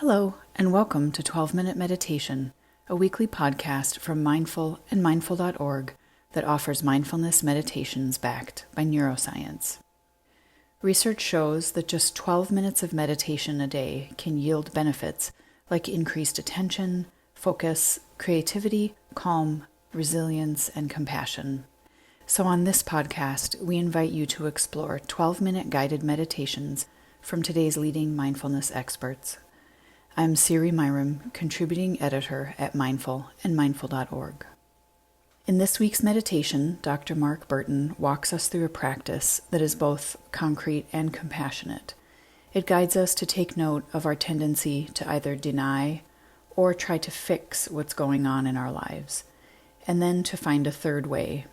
Hello, and welcome to 12-Minute Meditation, a weekly podcast from Mindful and Mindful.org that offers mindfulness meditations backed by neuroscience. Research shows that just 12 minutes of meditation a day can yield benefits like increased attention, focus, creativity, calm, resilience, and compassion. So on this podcast, we invite you to explore 12-minute guided meditations from today's leading mindfulness experts. I'm Siri Myram, contributing editor at Mindful and Mindful.org. In this week's meditation, Dr. Mark Bertin walks us through a practice that is both concrete and compassionate. It guides us to take note of our tendency to either deny or try to fix what's going on in our lives, and then to find a third way,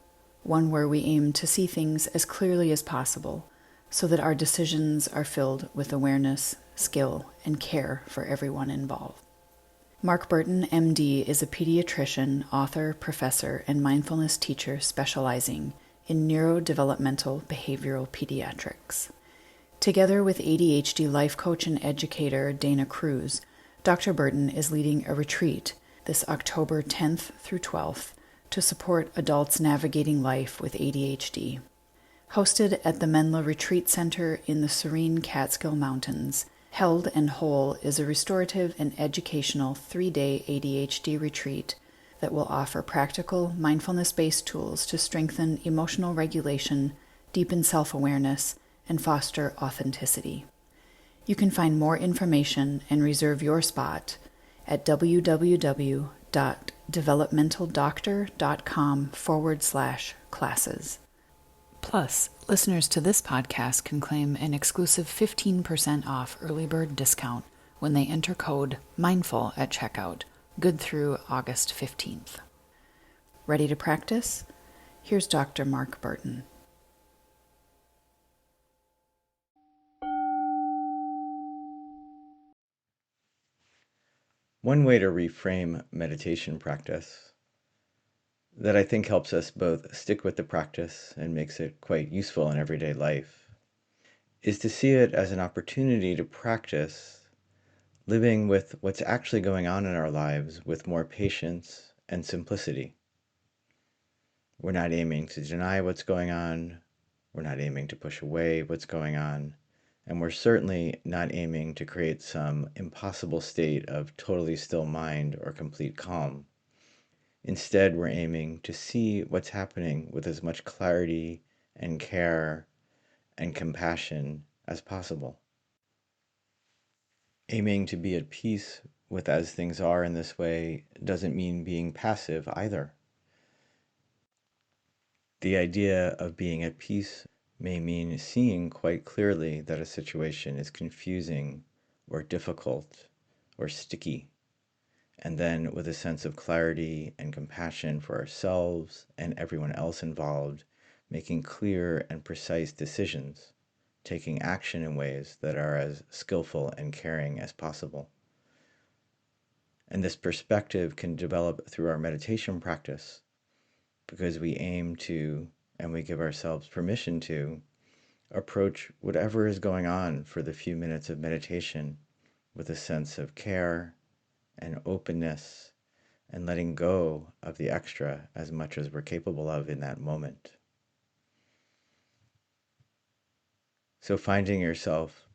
one where we aim to see things as clearly as possible, so that our decisions are filled with awareness, skill, and care for everyone involved. Mark Bertin, MD, is a pediatrician, author, professor, and mindfulness teacher specializing in neurodevelopmental behavioral pediatrics. Together with ADHD life coach and educator Dana Cruz, Dr. Bertin is leading a retreat this October 10th through 12th to support adults navigating life with ADHD. Hosted at the Menla Retreat Center in the serene Catskill Mountains, Held and Whole is a restorative and educational 3-day ADHD retreat that will offer practical, mindfulness-based tools to strengthen emotional regulation, deepen self-awareness, and foster authenticity. You can find more information and reserve your spot at www.developmentaldoctor.com/classes. Plus, listeners to this podcast can claim an exclusive 15% off early bird discount when they enter code MINDFUL at checkout, good through August 15th. Ready to practice? Here's Dr. Mark Bertin. One way to reframe meditation practice that I think helps us both stick with the practice and makes it quite useful in everyday life is to see it as an opportunity to practice living with what's actually going on in our lives with more patience and simplicity. We're not aiming to deny what's going on. We're not aiming to push away what's going on. And we're certainly not aiming to create some impossible state of totally still mind or complete calm. Instead, we're aiming to see what's happening with as much clarity and care and compassion as possible. Aiming to be at peace with as things are in this way doesn't mean being passive either. The idea of being at peace may mean seeing quite clearly that a situation is confusing or difficult or sticky, and then with a sense of clarity and compassion for ourselves and everyone else involved, making clear and precise decisions, taking action in ways that are as skillful and caring as possible. And this perspective can develop through our meditation practice because we aim to, and we give ourselves permission to, approach whatever is going on for the few minutes of meditation with a sense of care and openness and letting go of the extra as much as we're capable of in that moment. So finding yourself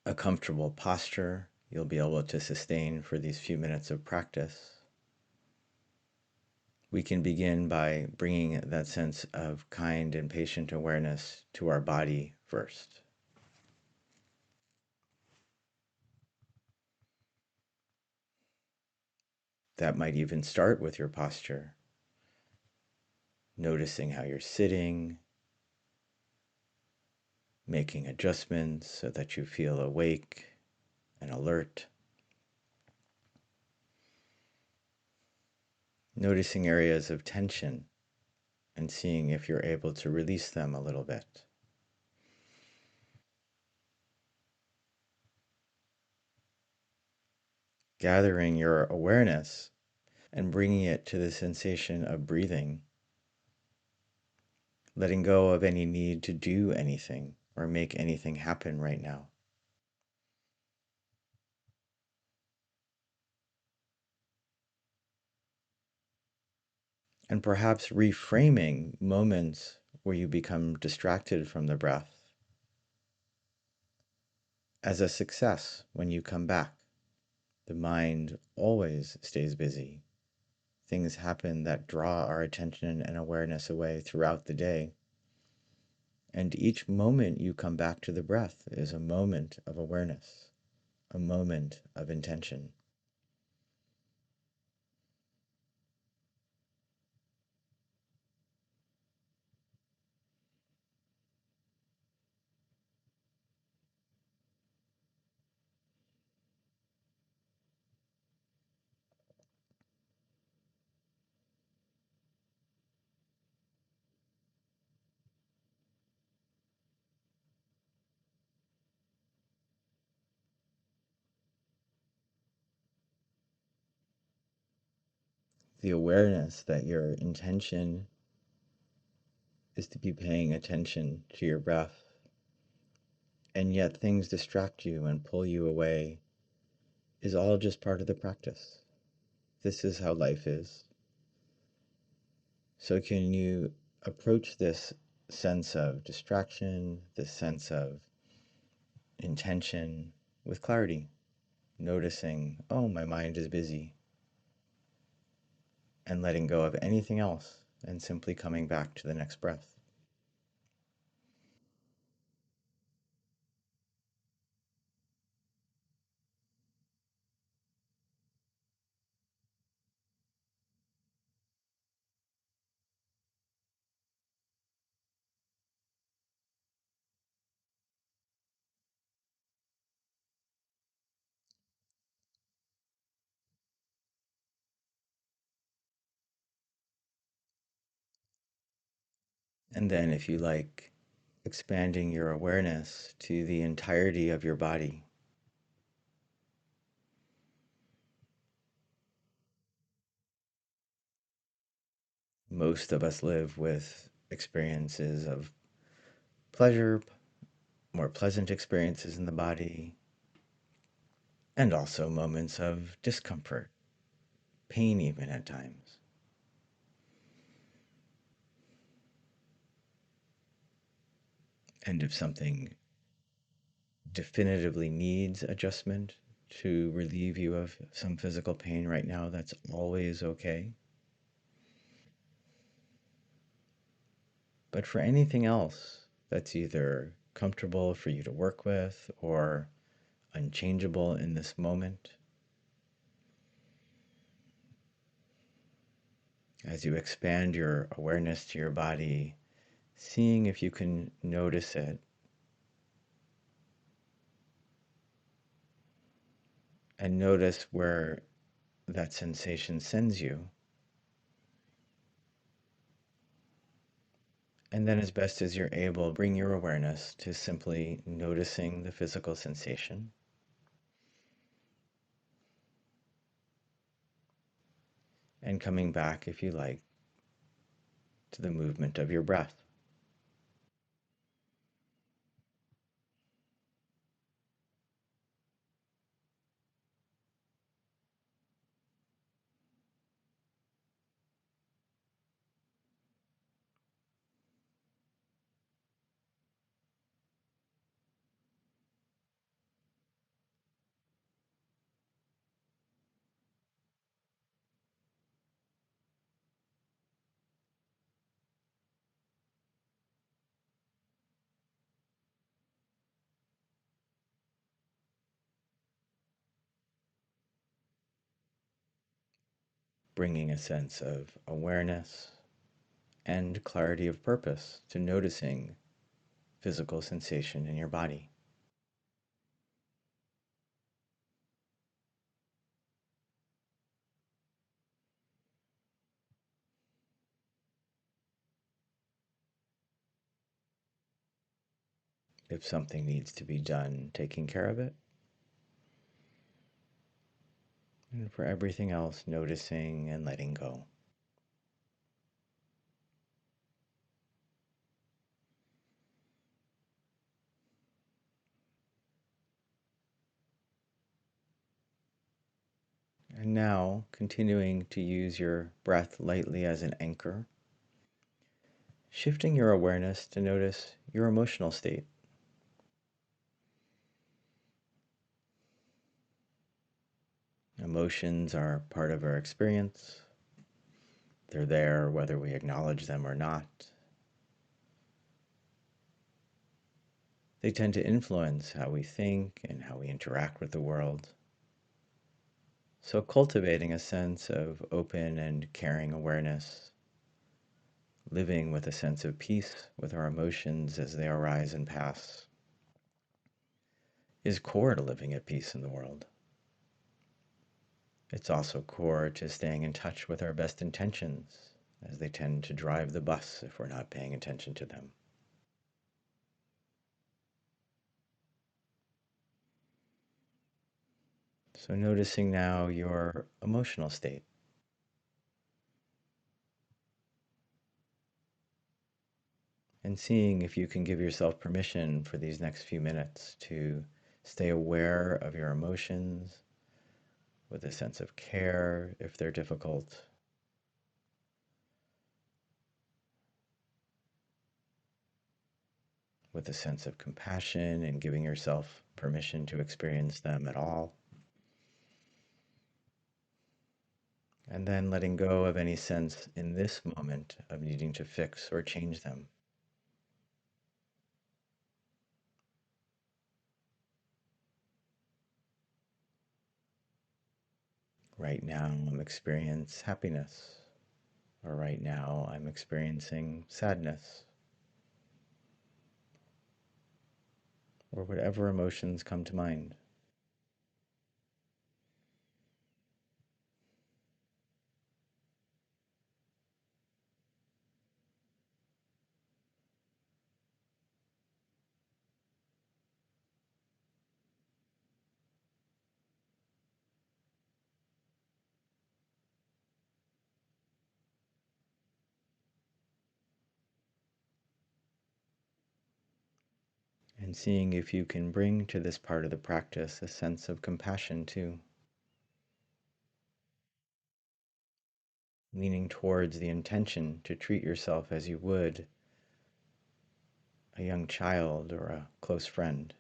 a comfortable posture you'll be able to sustain for these few minutes of practice. We can begin by bringing that sense of kind and patient awareness to our body first. That might even start with your posture, noticing how you're sitting, making adjustments so that you feel awake and alert. Noticing areas of tension and seeing if you're able to release them a little bit. Gathering your awareness and bringing it to the sensation of breathing, letting go of any need to do anything or make anything happen right now. And perhaps reframing moments where you become distracted from the breath as a success when you come back. The mind always stays busy. Things happen that draw our attention and awareness away throughout the day. And each moment you come back to the breath is a moment of awareness, a moment of intention. The awareness that your intention is to be paying attention to your breath, and yet things distract you and pull you away, is all just part of the practice. This is how life is. So, can you approach this sense of distraction, this sense of intention with clarity, noticing, oh, my mind is busy, and letting go of anything else and simply coming back to the next breath? And then, if you like, expanding your awareness to the entirety of your body. Most of us live with experiences of pleasure, more pleasant experiences in the body, and also moments of discomfort, pain, even at times. And if something definitively needs adjustment to relieve you of some physical pain right now, that's always okay. But for anything else that's either comfortable for you to work with or unchangeable in this moment, as you expand your awareness to your body, seeing if you can notice it and notice where that sensation sends you. And then, as best as you're able, bring your awareness to simply noticing the physical sensation and coming back, if you like, to the movement of your breath. Bringing a sense of awareness and clarity of purpose to noticing physical sensation in your body. If something needs to be done, taking care of it. And for everything else, noticing and letting go. And now, continuing to use your breath lightly as an anchor, shifting your awareness to notice your emotional state. Emotions are part of our experience. They're there whether we acknowledge them or not. They tend to influence how we think and how we interact with the world. So cultivating a sense of open and caring awareness, living with a sense of peace with our emotions as they arise and pass, is core to living at peace in the world. It's also core to staying in touch with our best intentions, as they tend to drive the bus if we're not paying attention to them. So noticing now your emotional state, and seeing if you can give yourself permission for these next few minutes to stay aware of your emotions with a sense of care if they're difficult, with a sense of compassion and giving yourself permission to experience them at all. And then letting go of any sense in this moment of needing to fix or change them. Right now, I'm experiencing happiness, or right now, I'm experiencing sadness, or whatever emotions come to mind. And seeing if you can bring to this part of the practice a sense of compassion too, leaning towards the intention to treat yourself as you would a young child or a close friend.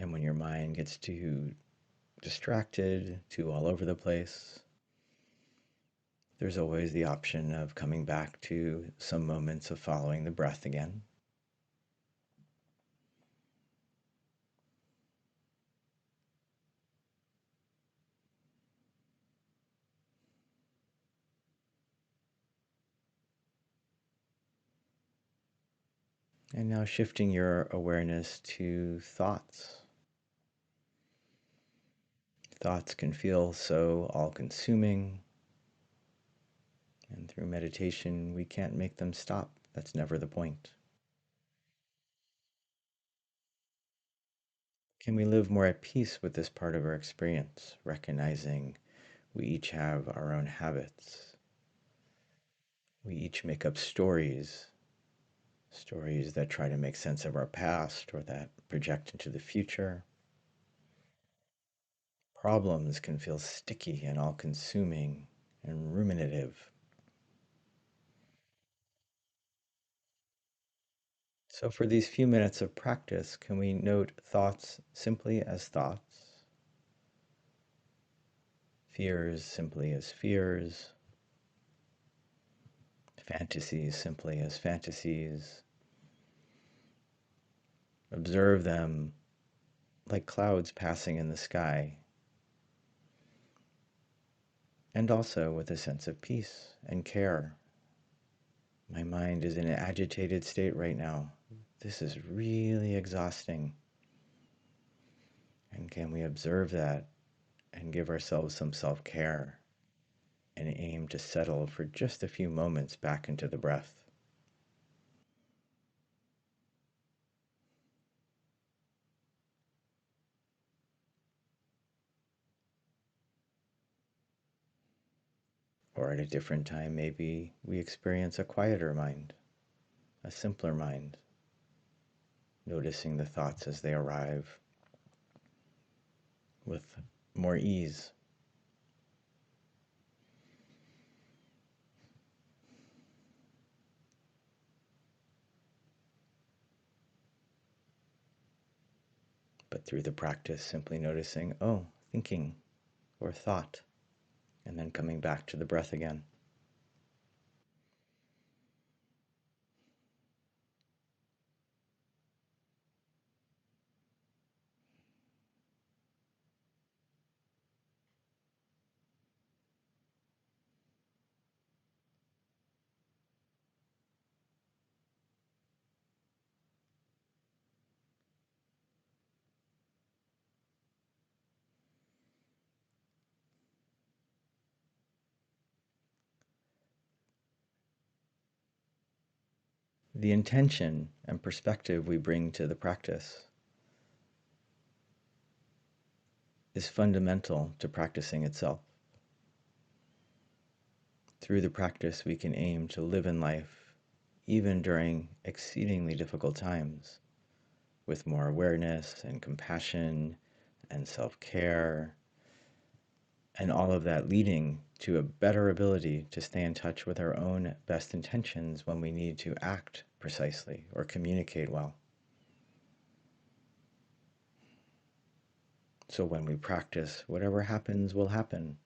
And when your mind gets too distracted, too all over the place, there's always the option of coming back to some moments of following the breath again. And now shifting your awareness to thoughts. Thoughts can feel so all consuming, and through meditation, we can't make them stop. That's never the point. Can we live more at peace with this part of our experience, recognizing we each have our own habits? We each make up stories, stories that try to make sense of our past or that project into the future. Problems can feel sticky and all consuming and ruminative. So, for these few minutes of practice, can we note thoughts simply as thoughts, fears simply as fears, fantasies simply as fantasies? Observe them like clouds passing in the sky, and also with a sense of peace and care. My mind is in an agitated state right now. this is really exhausting. And can we observe that and give ourselves some self-care and aim to settle for just a few moments back into the breath? Or at a different time, maybe we experience a quieter mind, a simpler mind, noticing the thoughts as they arrive with more ease. But through the practice, simply noticing, oh, thinking or thought, and then coming back to the breath again. The intention and perspective we bring to the practice is fundamental to practicing itself. Through the practice, we can aim to live in life, even during exceedingly difficult times, with more awareness and compassion and self-care, and all of that leading to a better ability to stay in touch with our own best intentions when we need to act precisely or communicate well. So when we practice, whatever happens will happen.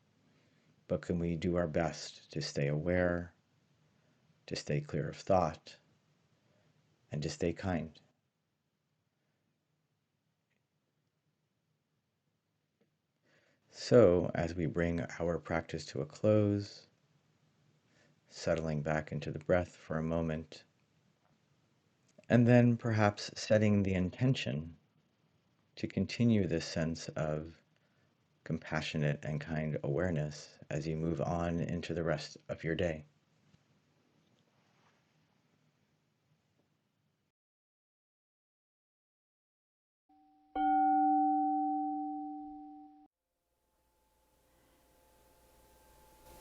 But can we do our best to stay aware, to stay clear of thought, and to stay kind? So as we bring our practice to a close, settling back into the breath for a moment, and then perhaps setting the intention to continue this sense of compassionate and kind awareness as you move on into the rest of your day.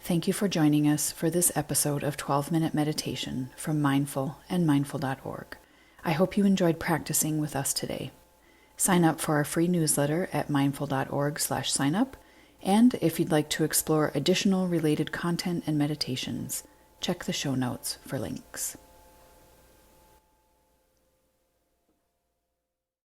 Thank you for joining us for this episode of 12-Minute Meditation from Mindful and Mindful.org. I hope you enjoyed practicing with us today. Sign up for our free newsletter at mindful.org/signup, and if you'd like to explore additional related content and meditations, check the show notes for links.